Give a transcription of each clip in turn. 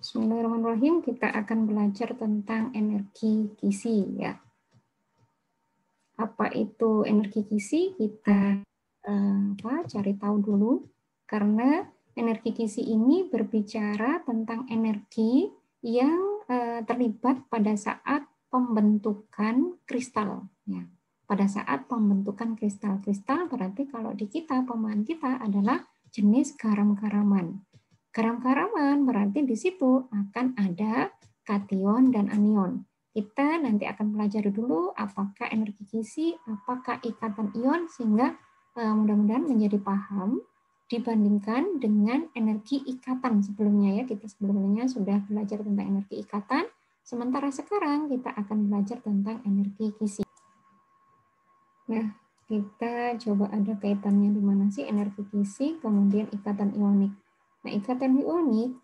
Bismillahirrahmanirrahim. Kita akan belajar tentang energi gizi ya. Apa itu energi gizi? Kita cari tahu dulu. Karena energi gizi ini berbicara tentang energi yang terlibat pada saat pembentukan kristal ya. Pada saat pembentukan kristal berarti kalau di kita pemahaman kita adalah jenis garam-garaman. Garam-garaman berarti di situ akan ada kation dan anion. Kita nanti akan pelajari dulu apakah energi gizi, apakah ikatan ion, sehingga mudah-mudahan menjadi paham dibandingkan dengan energi ikatan sebelumnya ya. Kita sebelumnya sudah belajar tentang energi ikatan, sementara sekarang kita akan belajar tentang energi gizi. Nah, kita coba ada kaitannya di mana sih energi gizi, kemudian ikatan ionik. Nah, ikatan ionik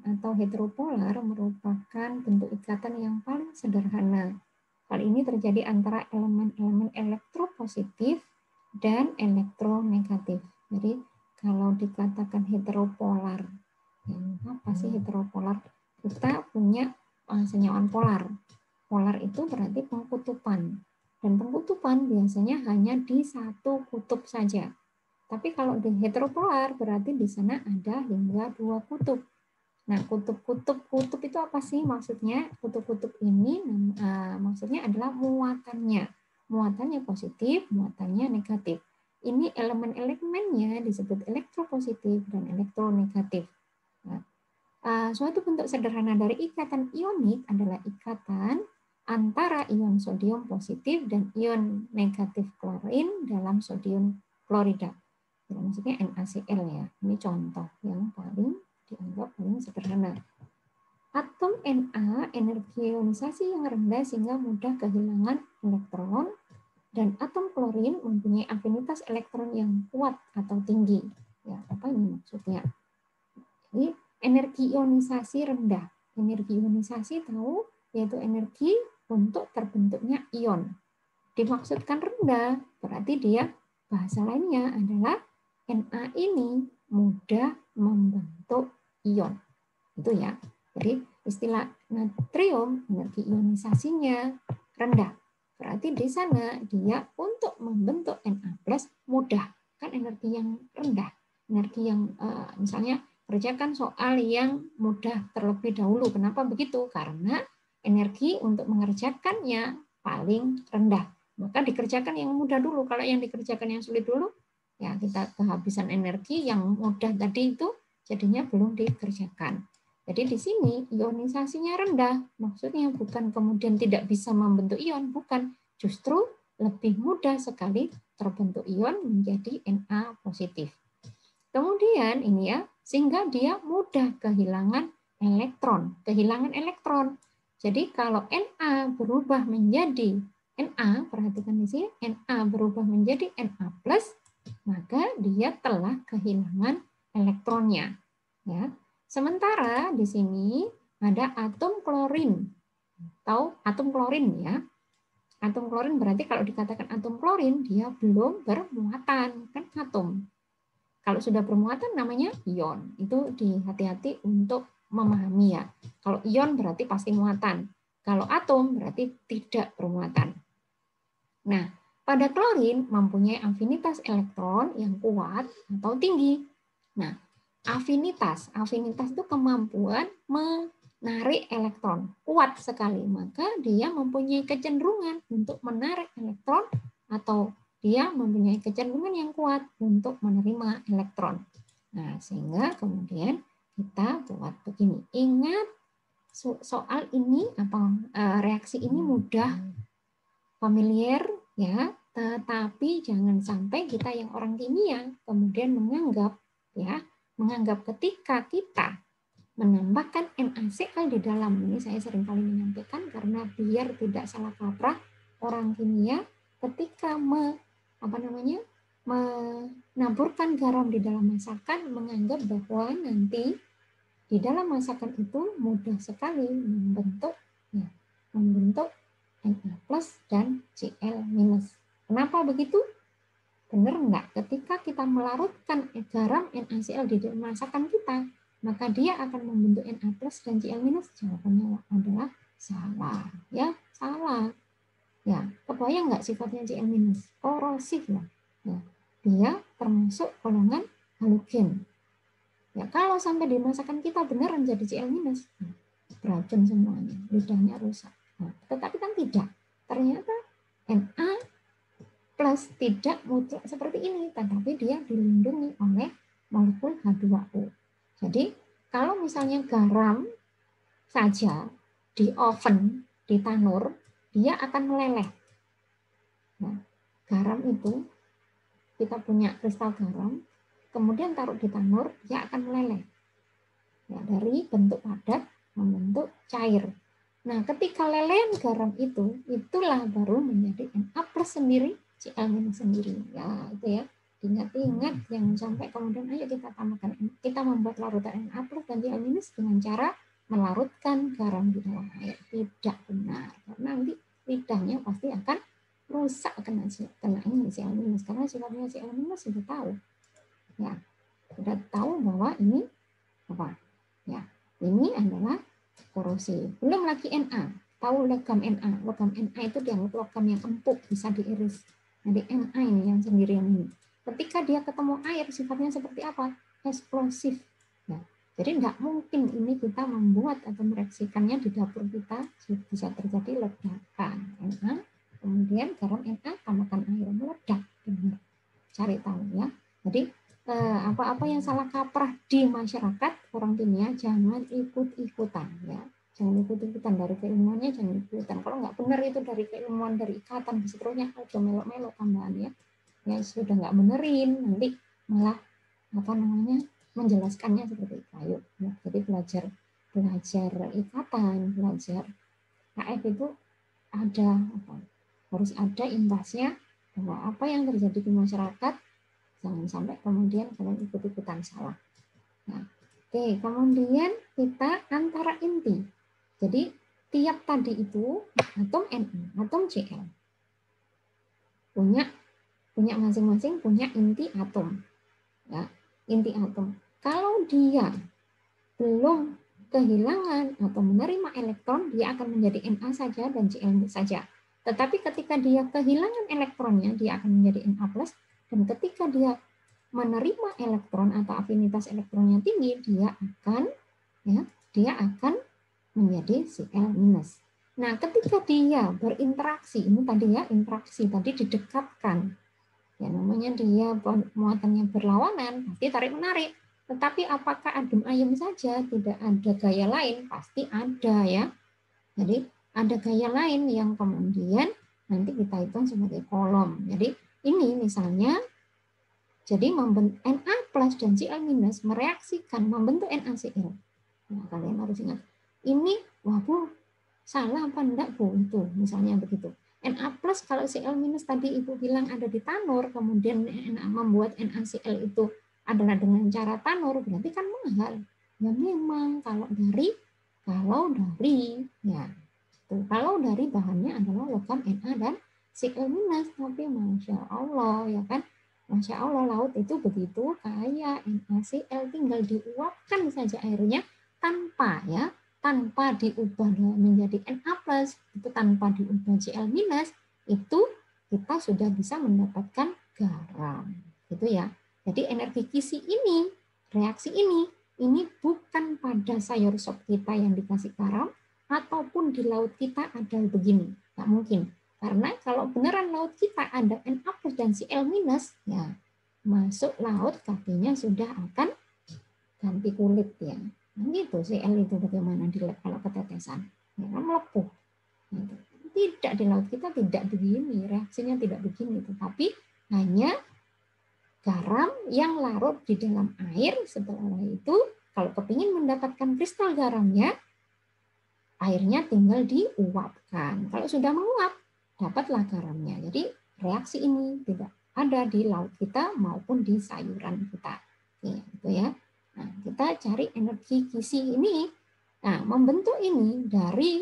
atau heteropolar merupakan bentuk ikatan yang paling sederhana. Hal ini terjadi antara elemen-elemen elektropositif dan elektronegatif. Jadi, kalau dikatakan heteropolar, apa sih heteropolar? Kita punya senyawaan polar. Polar itu berarti pengkutupan. Dan pengkutupan biasanya hanya di satu kutub saja. Tapi kalau di heteropolar berarti di sana ada hingga 2 kutub. Nah, kutub itu apa sih maksudnya? Kutub-kutub ini maksudnya adalah muatannya. Muatannya positif, muatannya negatif. Ini elemen-elemennya disebut elektropositif dan elektronegatif. Nah, suatu bentuk sederhana dari ikatan ionik adalah ikatan antara ion sodium positif dan ion negatif klorin dalam sodium klorida. Maksudnya NaCl ya. Ini contoh yang paling dianggap paling sederhana. Atom Na energi ionisasi yang rendah sehingga mudah kehilangan elektron, dan atom klorin mempunyai afinitas elektron yang kuat atau tinggi. Ya, apa ini maksudnya? Jadi energi ionisasi rendah. Energi ionisasi tahu yaitu energi untuk terbentuknya ion. Dimaksudkan rendah berarti dia bahasa lainnya adalah Na ini mudah membentuk ion. Itu ya. Jadi istilah natrium energi ionisasinya rendah. Berarti di sana dia untuk membentuk Na+ mudah. Kan energi yang rendah. Energi yang misalnya kerjakan soal yang mudah terlebih dahulu. Kenapa begitu? Karena energi untuk mengerjakannya paling rendah. Maka dikerjakan yang mudah dulu. Kalau yang dikerjakan yang sulit dulu, ya kita kehabisan energi yang mudah tadi itu jadinya belum dikerjakan. Jadi di sini ionisasinya rendah, maksudnya bukan kemudian tidak bisa membentuk ion, bukan, justru lebih mudah sekali terbentuk ion menjadi Na positif. Kemudian ini ya, sehingga dia mudah kehilangan elektron. Jadi kalau Na berubah menjadi Na, perhatikan di sini, Na berubah menjadi Na+, maka dia telah kehilangan elektronnya. Ya. Sementara di sini ada atom klorin. Tahu atom klorin ya? Atom klorin berarti kalau dikatakan atom klorin dia belum bermuatan, kan atom. Kalau sudah bermuatan namanya ion. Itu hati-hati untuk memahami ya. Kalau ion berarti pasti muatan. Kalau atom berarti tidak bermuatan. Nah, pada klorin mempunyai afinitas elektron yang kuat atau tinggi. Nah, afinitas itu kemampuan menarik elektron. Kuat sekali, maka dia mempunyai kecenderungan untuk menarik elektron atau dia mempunyai kecenderungan yang kuat untuk menerima elektron. Nah, sehingga kemudian kita buat begini. Ingat soal ini reaksi ini mudah familiar ya, tetapi jangan sampai kita yang orang kimia kemudian menganggap ketika kita menambahkan NaCl di dalam, ini saya sering kali menyampaikan karena biar tidak salah kaprah orang kimia ketika menaburkan garam di dalam masakan menganggap bahwa nanti di dalam masakan itu mudah sekali membentuk Na+ dan Cl-. Kenapa begitu? Benar enggak? Ketika kita melarutkan garam NaCl di dalam masakan kita, maka dia akan membentuk Na plus dan Cl minus? Jawabannya adalah salah. Ya, salah. Ya, kebayang nggak sifatnya Cl minus? Korosif ya. Ya, dia termasuk golongan halogen. Ya, kalau sampai di masakan kita beneran jadi Cl minus, beracun semuanya, lidahnya rusak. Nah, tetapi kan tidak. Ternyata Na plus tidak mutlak seperti ini, tetapi dia dilindungi oleh molekul H2O. Jadi, kalau misalnya garam saja di oven, di tanur, dia akan meleleh. Nah, garam itu, kita punya kristal garam, kemudian taruh di tanur, dia akan meleleh. Ya, dari bentuk padat membentuk cair. Nah, ketika lelehan garam itu, itulah baru menjadi Na plus sendiri, Cl minus sendiri. Ya, itu ya. Ingat-ingat yang sampai kemudian ayo kita tambahkan, kita membuat larutan Na plus dan Cl minus dengan cara melarutkan garam di dalam air. Tidak benar. Karena nanti lidahnya pasti akan rusak kena ini Cl minus. Karena sifatnya Cl minus sudah tahu. Ya, sudah tahu bahwa ini apa? Ya, ini adalah korosif. Belum lagi Na. Tahu logam Na. Logam Na itu dianggap logam yang empuk, bisa diiris. Jadi Na ini yang sendirian ini. Ketika dia ketemu air, sifatnya seperti apa? Eksplosif. Ya. Jadi tidak mungkin ini kita membuat atau mereaksikannya di dapur kita, bisa terjadi ledakan. Na, kemudian garam Na, tambahkan air, meledak. Benar. Cari tahu ya. Jadi apa-apa yang salah kaprah di masyarakat orang kimia jangan ikut-ikutan ya, jangan ikut-ikutan dari keilmuannya, jangan ikutan. Kalau nggak benar itu dari keilmuan, dari ikatan, seterusnya aja melo-melo tambahan ya, ya sudah nggak benerin nanti malah apa namanya menjelaskannya seperti kayu ya. Jadi belajar ikatan, belajar KF itu ada harus ada imbasnya bahwa apa yang terjadi di masyarakat jangan sampai kemudian kalian ikut-ikutan salah. Nah, oke, kemudian kita antara inti. Jadi tiap tadi itu atom Na, atom Cl punya masing-masing punya inti atom. Ya, inti atom. Kalau dia belum kehilangan atau menerima elektron, dia akan menjadi Na saja dan Cl saja. Tetapi ketika dia kehilangan elektronnya, dia akan menjadi Na+. Dan ketika dia menerima elektron atau afinitas elektronnya tinggi, dia akan menjadi Cl-. Nah, ketika dia berinteraksi, ini tadi ya interaksi tadi didekatkan. Ya namanya dia muatannya berlawanan, pasti tarik menarik. Tetapi apakah adem ayem saja, tidak ada gaya lain? Pasti ada ya. Jadi ada gaya lain yang kemudian nanti kita hitung sebagai kolom. Jadi ini misalnya, jadi membentuk Na plus dan Cl minus mereaksikan membentuk NaCl. Nah, kalian harus ingat. Ini, wah Bu, salah apa enggak Bu? Itu misalnya begitu. Na plus kalau Cl minus tadi Ibu bilang ada di tanur, kemudian membuat NaCl itu adalah dengan cara tanur, berarti kan mahal. Ya memang kalau dari bahannya adalah logam Na dan Cl minus, tapi Masya Allah ya kan, Masya Allah laut itu begitu kaya NaCl, tinggal diuapkan saja airnya tanpa diubah menjadi Na+, itu tanpa diubah Cl-, itu kita sudah bisa mendapatkan garam. Gitu ya. Jadi energi kisi ini, reaksi ini bukan pada sayur sop kita yang dikasih garam, ataupun di laut kita ada begini. Nggak mungkin. Karena kalau beneran laut kita ada Na+ dan Cl-, ya masuk laut kakinya sudah akan ganti kulit ya. Nah, gitu Cl itu bagaimana di lab kalau ketetesan, ya kan melepuh. Gitu. Tidak, di laut kita tidak begini, reaksinya tidak begini, tetapi hanya garam yang larut di dalam air. Setelah itu kalau kepingin mendapatkan kristal garamnya, airnya tinggal diuapkan. Kalau sudah menguap, dapatlah garamnya. Jadi reaksi ini tidak ada di laut kita maupun di sayuran kita. Oke, gitu ya. Nah, kita cari energi kisi ini. Nah, membentuk ini dari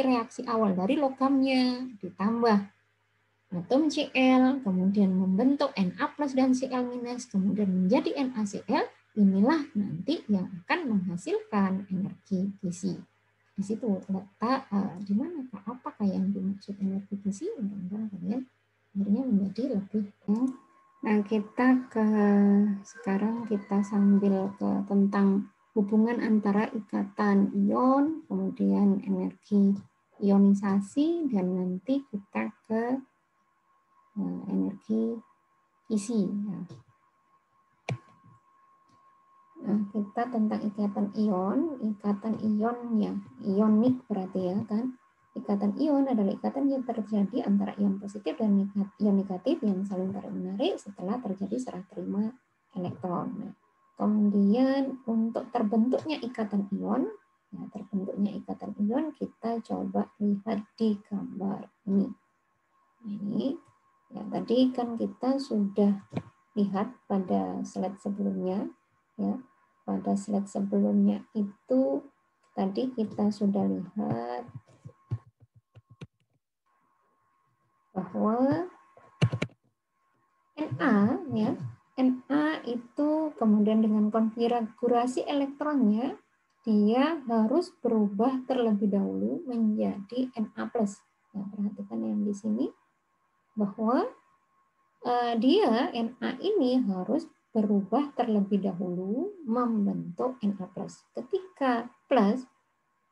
reaksi awal, dari logamnya ditambah atom Cl, kemudian membentuk Na+ dan Cl-, kemudian menjadi NaCl, inilah nanti yang akan menghasilkan energi gizi. Di situ letak di mana apakah yang dimaksud energi gizi, mudah-mudahan kalian akhirnya menjadi lebih. Nah, sekarang kita sambil ke tentang hubungan antara ikatan ion, kemudian energi ionisasi, dan nanti kita ke energi gizi. Nah, kita tentang ikatan ion ya, ionik berarti ya kan. Ikatan ion adalah ikatan yang terjadi antara ion positif dan ion negatif yang saling tarik-menarik setelah terjadi serah terima elektron. Nah, kemudian untuk terbentuknya ikatan ion, kita coba lihat di gambar ini. Ini ya, tadi kan kita sudah lihat pada slide sebelumnya ya. Pada slide sebelumnya itu tadi kita sudah lihat bahwa Na ya, Na itu kemudian dengan konfigurasi elektronnya dia harus berubah terlebih dahulu menjadi Na+. Ya, perhatikan yang di sini bahwa dia Na ini harus berubah terlebih dahulu membentuk Na+. Ketika plus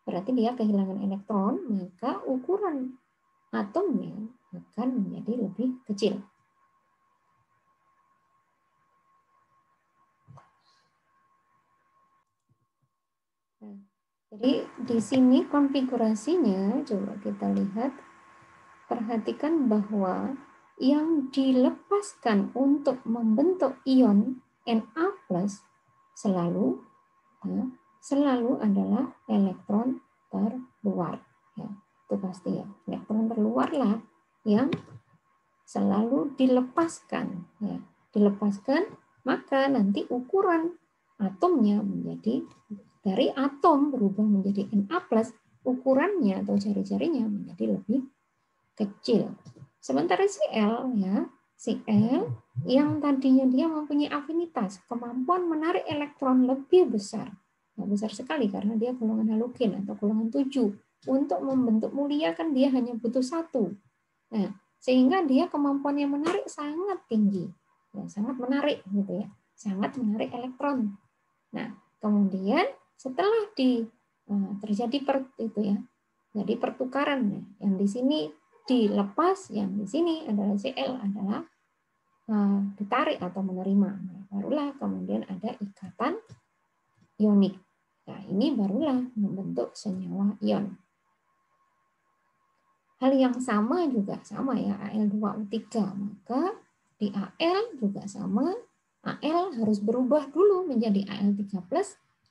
berarti dia kehilangan elektron, maka ukuran atomnya akan menjadi lebih kecil. Nah, jadi di sini konfigurasinya coba kita lihat, perhatikan bahwa yang dilepaskan untuk membentuk ion Na+ selalu adalah elektron terluar. Ya, itu pasti ya. Elektron terluar lah yang selalu dilepaskan. Ya, dilepaskan, maka nanti ukuran atomnya menjadi dari atom berubah menjadi Na+, ukurannya atau jari-jarinya menjadi lebih kecil. Sementara Cl ya, Cl yang tadinya dia mempunyai afinitas, kemampuan menarik elektron lebih besar. Nah, besar sekali karena dia golongan halogen atau golongan 7. Untuk membentuk mulia kan dia hanya butuh 1. Nah, sehingga dia kemampuannya menarik sangat tinggi. Ya, sangat menarik gitu ya. Sangat menarik elektron. Nah, kemudian setelah terjadi jadi pertukaran yang di sini dilepas, yang di sini adalah Cl adalah ditarik atau menerima. Nah, barulah kemudian ada ikatan ionik. Nah, ini barulah membentuk senyawa ion. Hal yang sama juga sama ya, Al2O3. Maka di Al juga sama, Al harus berubah dulu menjadi Al3+,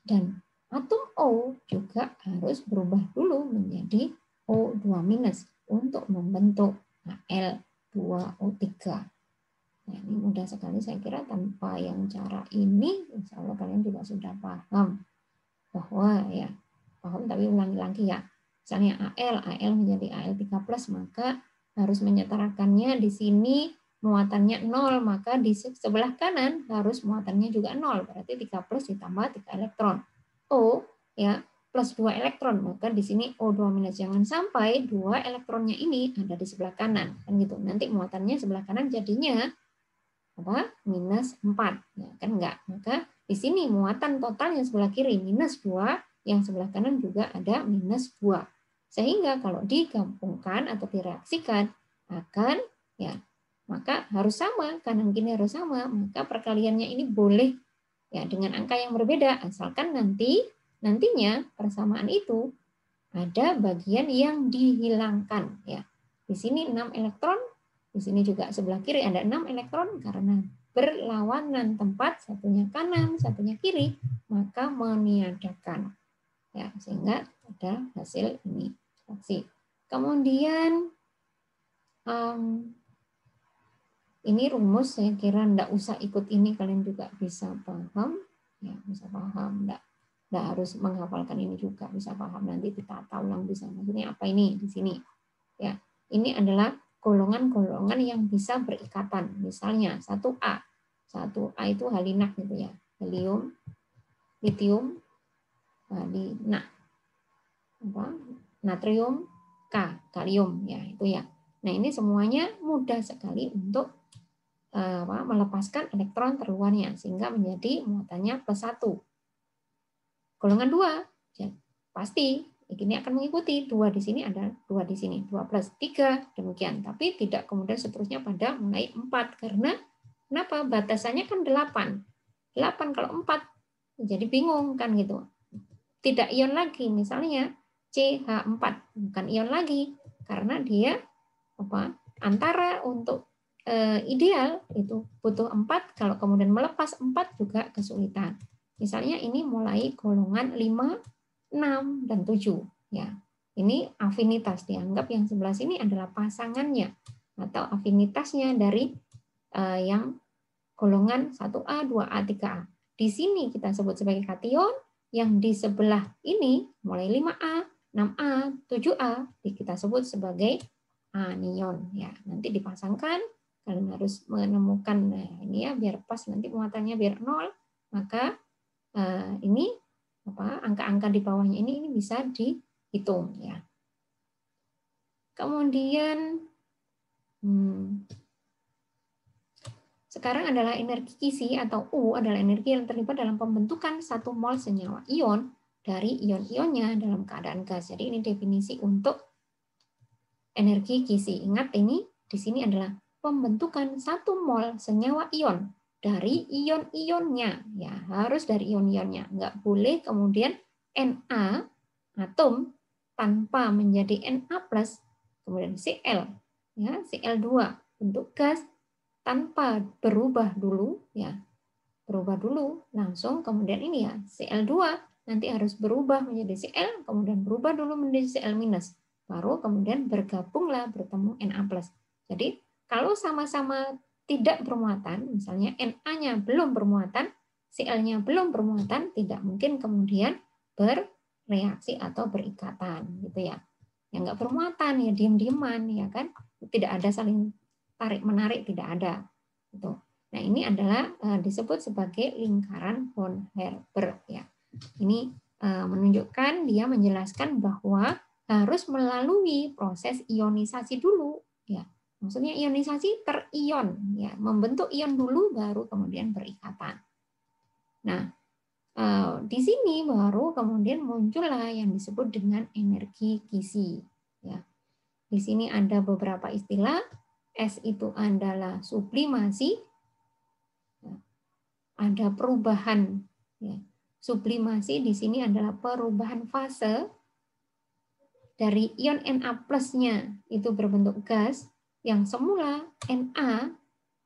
dan atom O juga harus berubah dulu menjadi O2- untuk membentuk Al2O3. Nah, ini mudah sekali saya kira, tanpa yang cara ini, insya Allah kalian juga sudah paham bahwa ya, paham tapi ulangi lagi ya. Misalnya Al menjadi Al3+, maka harus menyetarakannya di sini muatannya 0, maka di sebelah kanan harus muatannya juga 0, berarti 3+ ditambah 3 elektron. O ya plus 2 elektron, maka di sini O2-, jangan sampai 2 elektronnya ini ada di sebelah kanan kan gitu. Nanti muatannya sebelah kanan jadinya apa? -4. Ya, kan enggak. Maka di sini muatan total yang sebelah kiri -2, yang sebelah kanan juga ada -2. Sehingga kalau digabungkan atau direaksikan akan ya, maka harus sama, kanan kiri harus sama, maka perkaliannya ini boleh ya dengan angka yang berbeda, asalkan nantinya persamaan itu ada bagian yang dihilangkan ya. Di sini 6 elektron, di sini juga sebelah kiri ada 6 elektron karena berlawanan tempat, satunya kanan, satunya kiri, maka meniadakan. Ya, sehingga ada hasil ini. Kemudian ini rumus, saya kira enggak usah ikut ini, kalian juga bisa paham. Ya, bisa paham, enggak harus menghafalkan ini juga, bisa paham, nanti ditata ulang bisa. Maksudnya apa ini di sini? Ya, ini adalah golongan-golongan yang bisa berikatan. Misalnya 1A. 1A itu halinak gitu ya. helium, litium, natrium, kalium, ya itu ya. Nah ini semuanya mudah sekali untuk melepaskan elektron terluarnya sehingga menjadi muatannya +1. Golongan 2, ya, pasti ini akan mengikuti 2 di sini ada 2 di sini, 2 + 3 demikian. Tapi tidak kemudian seterusnya pada mulai 4 karena kenapa? Batasannya kan 8. 8 kalau 4 jadi bingung kan gitu. Tidak ion lagi, misalnya CH4 bukan ion lagi karena dia antara untuk ideal itu butuh 4, kalau kemudian melepas 4 juga kesulitan. Misalnya ini mulai golongan 5, 6 dan 7 ya. Ini afinitas, dianggap yang sebelah sini adalah pasangannya atau afinitasnya dari yang golongan 1A, 2A, 3A. Di sini kita sebut sebagai kation, yang di sebelah ini mulai 5A, 6A, 7A kita sebut sebagai anion ya. Nanti dipasangkan, kalian harus menemukan ini ya biar pas nanti muatannya biar 0, maka ini angka-angka di bawahnya ini bisa dihitung ya. Kemudian sekarang adalah energi kisi atau U adalah energi yang terlibat dalam pembentukan 1 mol senyawa ion dari ion-ionnya dalam keadaan gas. Jadi ini definisi untuk energi kisi. Ingat ini di sini adalah pembentukan 1 mol senyawa ion dari ion-ionnya. Ya, harus dari ion-ionnya. Nggak boleh kemudian Na atom tanpa menjadi Na+, kemudian Cl, ya, Cl2 bentuk gas tanpa berubah dulu, ya, berubah dulu langsung kemudian ini ya Cl2 nanti harus berubah menjadi Cl, kemudian berubah dulu menjadi Cl-, baru kemudian bergabunglah bertemu Na+. Jadi kalau sama-sama tidak bermuatan, misalnya Na-nya belum bermuatan, Cl-nya belum bermuatan, tidak mungkin kemudian bereaksi atau berikatan, gitu ya. Yang nggak bermuatan ya diam-diaman, ya kan, tidak ada saling tarik menarik, tidak ada. Gitu. Nah ini adalah disebut sebagai lingkaran von Haber, ya. Ini menunjukkan, dia menjelaskan bahwa harus melalui proses ionisasi dulu, ya. Maksudnya ionisasi terion, ya, membentuk ion dulu baru kemudian berikatan. Nah, di sini baru kemudian muncullah yang disebut dengan energi kisi, ya. Di sini ada beberapa istilah. S itu adalah sublimasi, ada perubahan, ya. Sublimasi di sini adalah perubahan fase dari ion Na+-nya itu berbentuk gas, yang semula Na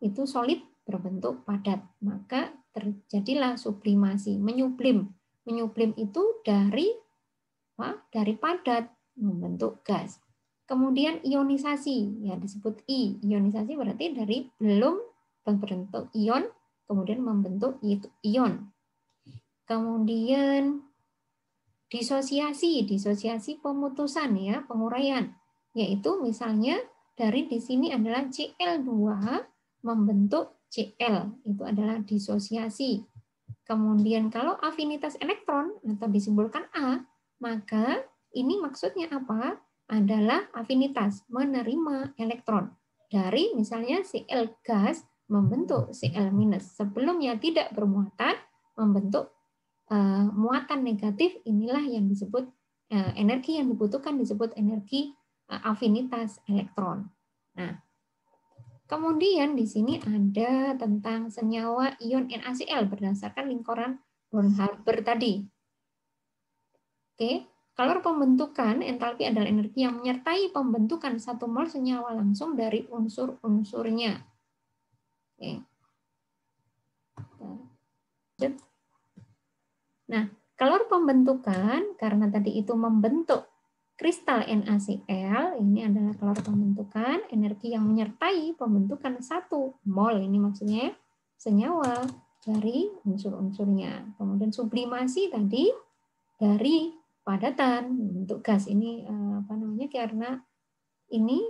itu solid berbentuk padat, maka terjadilah sublimasi, menyublim. Menyublim itu dari padat membentuk gas. Kemudian ionisasi, ya disebut I. Ionisasi berarti dari belum berbentuk ion, kemudian membentuk ion. Kemudian disosiasi pemutusan, ya, penguraian, yaitu misalnya dari di sini adalah Cl2 membentuk Cl, itu adalah disosiasi. Kemudian kalau afinitas elektron atau disimbolkan A, maka ini maksudnya apa? Adalah afinitas menerima elektron dari misalnya Cl gas membentuk Cl-, sebelumnya tidak bermuatan membentuk muatan negatif. Inilah yang disebut energi yang dibutuhkan disebut energi afinitas elektron. Nah, kemudian di sini ada tentang senyawa ion NaCl berdasarkan lingkaran von Haber tadi. Oke. Kalau pembentukan, entalpi adalah energi yang menyertai pembentukan 1 mol senyawa langsung dari unsur-unsurnya. Oke. Nah, kalau pembentukan, karena tadi itu membentuk kristal NaCl, ini adalah kalor pembentukan, energi yang menyertai pembentukan 1 mol, ini maksudnya senyawa dari unsur-unsurnya. Kemudian sublimasi tadi dari padatan bentuk gas, ini karena ini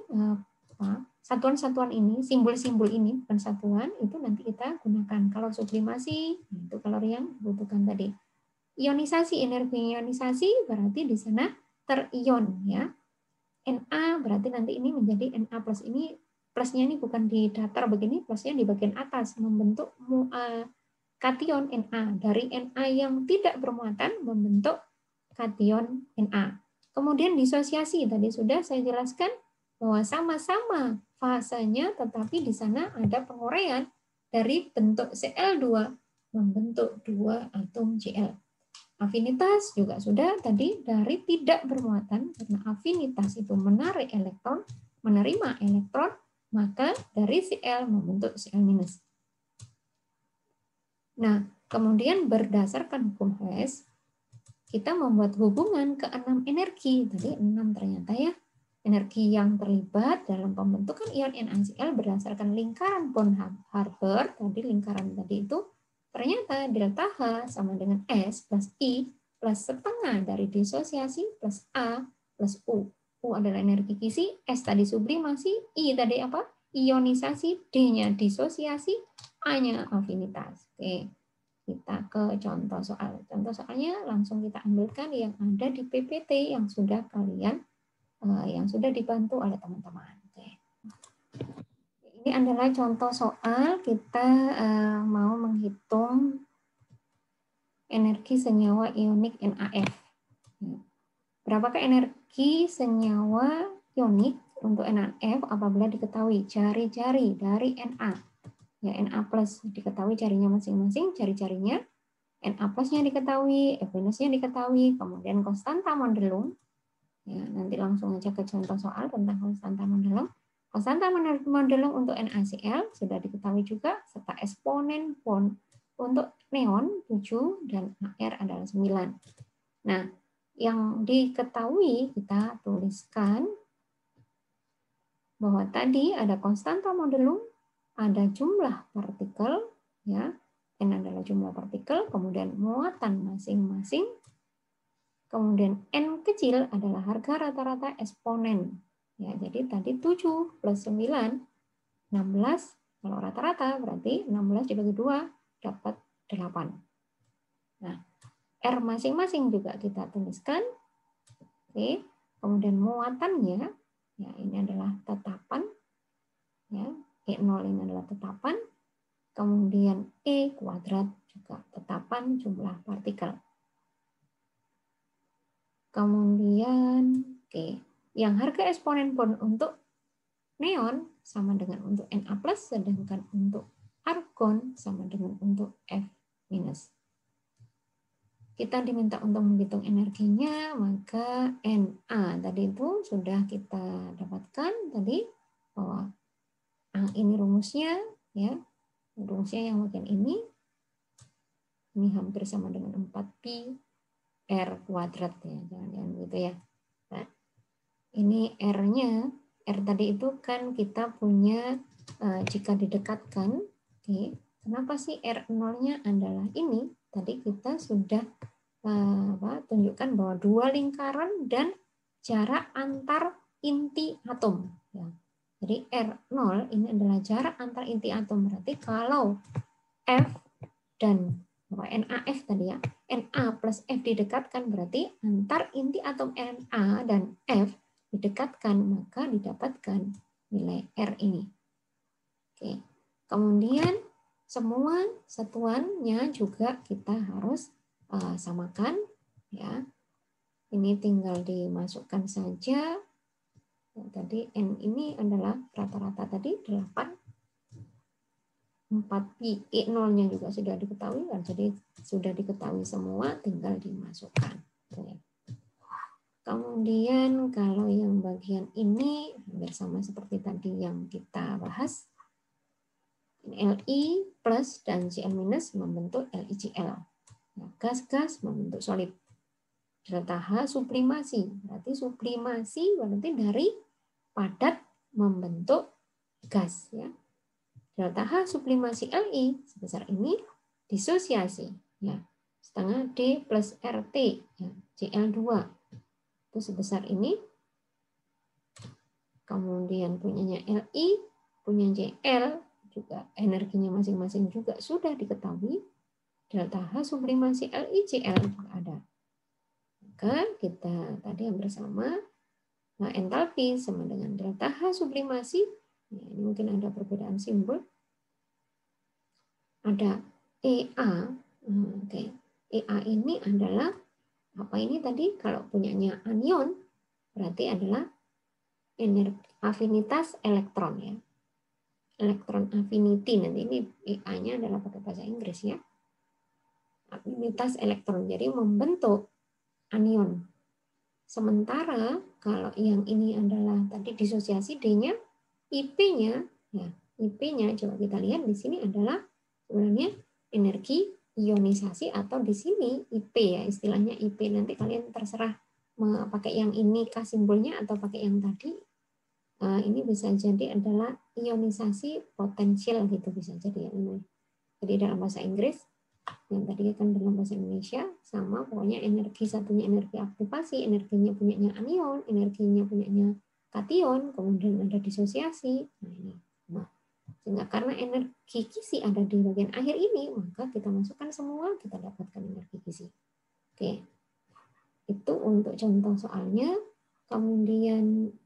satuan-satuan ini, simbol-simbol ini, bukan satuan, itu nanti kita gunakan. Kalau sublimasi, itu kalor yang dibutuhkan tadi. Ionisasi, energi ionisasi berarti di sana terion ya. Na berarti nanti ini menjadi Na plus. Ini plusnya ini bukan di datar begini, plusnya di bagian atas membentuk kation Na. Dari Na yang tidak bermuatan membentuk kation Na. Kemudian disosiasi, tadi sudah saya jelaskan bahwa sama-sama fasenya, tetapi di sana ada penguraian dari bentuk Cl2 membentuk 2 atom Cl. Afinitas juga sudah tadi dari tidak bermuatan, karena afinitas itu menarik elektron, menerima elektron, maka dari Cl membentuk Cl-. Nah, kemudian berdasarkan hukum Hess, kita membuat hubungan ke 6 energi. Tadi 6 ternyata ya. Energi yang terlibat dalam pembentukan ion NaCl berdasarkan lingkaran Born-Haber, tadi lingkaran tadi itu, ternyata delta H sama dengan S plus I plus setengah dari disosiasi plus A plus U. U adalah energi kisi, S tadi sublimasi, I tadi apa? Ionisasi, D-nya disosiasi, A-nya afinitas. Oke. Kita ke contoh soal. Contoh soalnya langsung kita ambilkan yang ada di PPT yang sudah kalian yang sudah dibantu oleh teman-teman. Ini adalah contoh soal kita mau menghitung energi senyawa ionik NaF. Berapakah energi senyawa ionik untuk NaF apabila diketahui jari-jari dari Na? Ya, Na plus diketahui jarinya masing-masing, jari-jarinya. Na plusnya diketahui, F minusnya diketahui, kemudian konstanta Mondelung. Ya, nanti langsung aja ke contoh soal tentang konstanta Mondelung. Konstanta Mondelung untuk NaCl sudah diketahui juga, serta eksponen Born untuk neon 7 dan Ar adalah 9. Nah, yang diketahui kita tuliskan bahwa tadi ada konstanta Mondelung, ada jumlah partikel, ya, N adalah jumlah partikel, kemudian muatan masing-masing, kemudian N kecil adalah harga rata-rata eksponen. Ya, jadi tadi 7 plus 9, 16, kalau rata-rata berarti 16 dibagi 2 dapat 8. Nah, R masing-masing juga kita tuliskan. Oke, kemudian muatannya, ya ini adalah tetapan, ya, E0 ini adalah tetapan, kemudian E kuadrat juga tetapan jumlah partikel. Kemudian, oke, yang harga eksponen Born untuk neon sama dengan untuk Na+, sedangkan untuk argon sama dengan untuk F-. Kita diminta untuk menghitung energinya, maka Na tadi itu sudah kita dapatkan tadi bahwa ini rumusnya, ya. Rumusnya yang bagian ini hampir sama dengan 4pi R kuadrat ya, jangan gitu ya. Nah, ini R-nya, R tadi itu kan kita punya jika didekatkan, oke. Kenapa sih R0-nya adalah ini? Tadi kita sudah tunjukkan bahwa 2 lingkaran dan jarak antar inti atom. Ya. Jadi R0 ini adalah jarak antar inti atom. Berarti kalau F dan NaF tadi ya, Na plus F didekatkan berarti antar inti atom Na dan F didekatkan, maka didapatkan nilai R ini. Oke. Kemudian semua satuannya juga kita harus samakan ya. Ini tinggal dimasukkan saja. Tadi N ini adalah rata-rata tadi 8. 4pi E0-nya juga sudah diketahui kan, jadi sudah diketahui semua, tinggal dimasukkan. Kemudian kalau yang bagian ini hampir sama seperti tadi yang kita bahas. Li plus dan Cl minus membentuk LiCl. Gas-gas membentuk solid. Delta H sublimasi, berarti sublimasi berarti dari padat membentuk gas ya. Delta H sublimasi Li sebesar ini disosiasi ya. Setengah D plus RT ya, Cl2 itu sebesar ini kemudian punyanya Li, punya JL, juga energinya masing-masing juga sudah diketahui. Delta H sublimasi LiCl juga ada. Maka kita tadi yang bersama entalpi sama dengan delta H sublimasi. Ya, ini mungkin ada perbedaan simbol. Ada EA. Oke. EA ini adalah apa ini tadi? Kalau punyanya anion berarti adalah afinitas elektron ya. Elektron affinity, nanti ini EA-nya adalah pakai bahasa Inggris ya. Afinitas elektron, jadi membentuk anion. Sementara kalau yang ini adalah tadi disosiasi D-nya, IP-nya, ya IP-nya coba kita lihat di sini adalah sebenarnya energi ionisasi atau di sini IP ya, istilahnya IP. Nanti kalian terserah pakai yang ini kah simbolnya atau pakai yang tadi. Ini bisa jadi adalah ionisasi potensial gitu, bisa jadi ya ini. Jadi dalam bahasa Inggris, yang tadi kan dalam bahasa Indonesia sama, pokoknya energi satunya energi aktivasi, energinya punyanya anion, energinya punyanya kation, kemudian ada disosiasi. Nah ini, sehingga karena energi kisi ada di bagian akhir ini, maka kita masukkan semua, kita dapatkan energi kisi. Oke, itu untuk contoh soalnya. Kemudian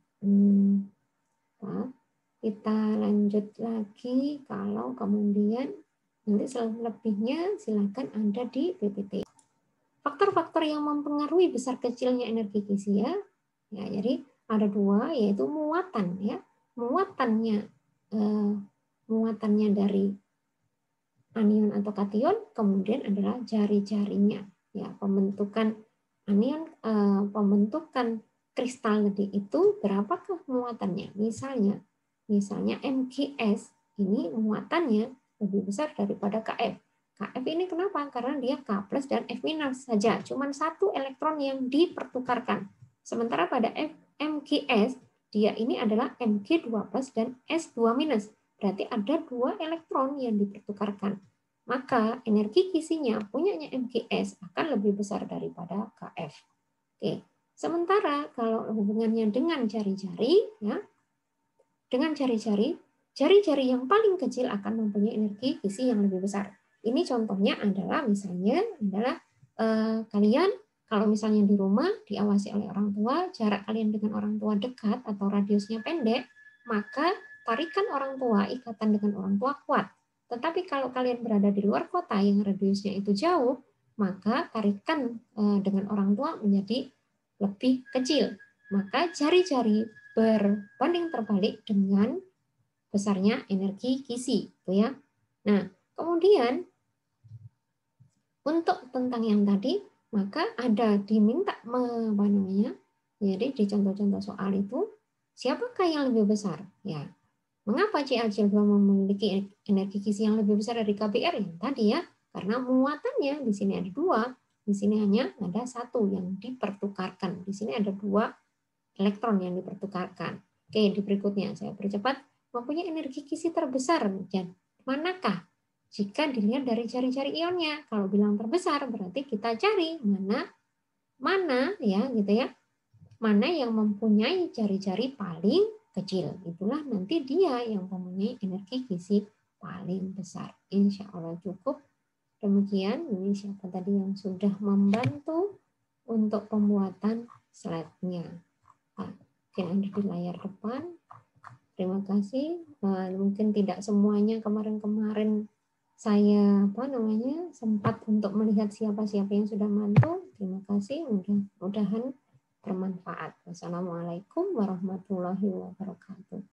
kita lanjut lagi, kalau kemudian nanti selebihnya silakan ada di PPT. Faktor-faktor yang mempengaruhi besar kecilnya energi kisi ya. Ya, jadi ada dua, yaitu muatan ya. Muatannya dari anion atau kation, kemudian adalah jari-jarinya. Ya, pembentukan anion, pembentukan kristal tadi itu berapakah muatannya? Misalnya MgS ini muatannya lebih besar daripada Kf. Kf ini kenapa? Karena dia K plus dan F minus saja, cuman satu elektron yang dipertukarkan. Sementara pada MgS dia ini adalah Mg2 plus dan S2 minus. Berarti ada 2 elektron yang dipertukarkan. Maka energi kisinya punyanya MgS akan lebih besar daripada Kf. Oke. Sementara kalau hubungannya dengan jari-jari, ya, dengan jari-jari yang paling kecil akan mempunyai energi kisi yang lebih besar. Ini contohnya adalah misalnya adalah kalian kalau misalnya di rumah diawasi oleh orang tua, jarak kalian dengan orang tua dekat atau radiusnya pendek, maka tarikan orang tua, ikatan dengan orang tua kuat. Tetapi kalau kalian berada di luar kota yang radiusnya itu jauh, maka tarikan dengan orang tua menjadi lebih kecil. Maka jari-jari berbanding terbalik dengan besarnya energi kisi, gitu ya. Nah, kemudian untuk tentang yang tadi, maka ada diminta apa namanya? Jadi di contoh-contoh soal itu, siapakah yang lebih besar? Ya, mengapa CaCl2 memiliki energi kisi yang lebih besar dari KBr yang tadi ya? Karena muatannya di sini ada 2, di sini hanya ada 1 yang dipertukarkan. Di sini ada 2 elektron yang dipertukarkan. Oke, di berikutnya saya percepat. Mempunyai energi kisi terbesar. Dan manakah? Jika dilihat dari jari-jari ionnya. Kalau bilang terbesar berarti kita cari mana ya gitu ya. Mana yang mempunyai jari-jari paling kecil. Itulah nanti dia yang mempunyai energi kisi paling besar. Insya Allah cukup. Demikian, ini siapa tadi yang sudah membantu untuk pembuatan slide-nya. Mungkin ada di layar depan. Terima kasih. Mungkin tidak semuanya kemarin saya sempat untuk melihat siapa-siapa yang sudah bantu. Terima kasih. Mudah-mudahan bermanfaat. Wassalamualaikum warahmatullahi wabarakatuh.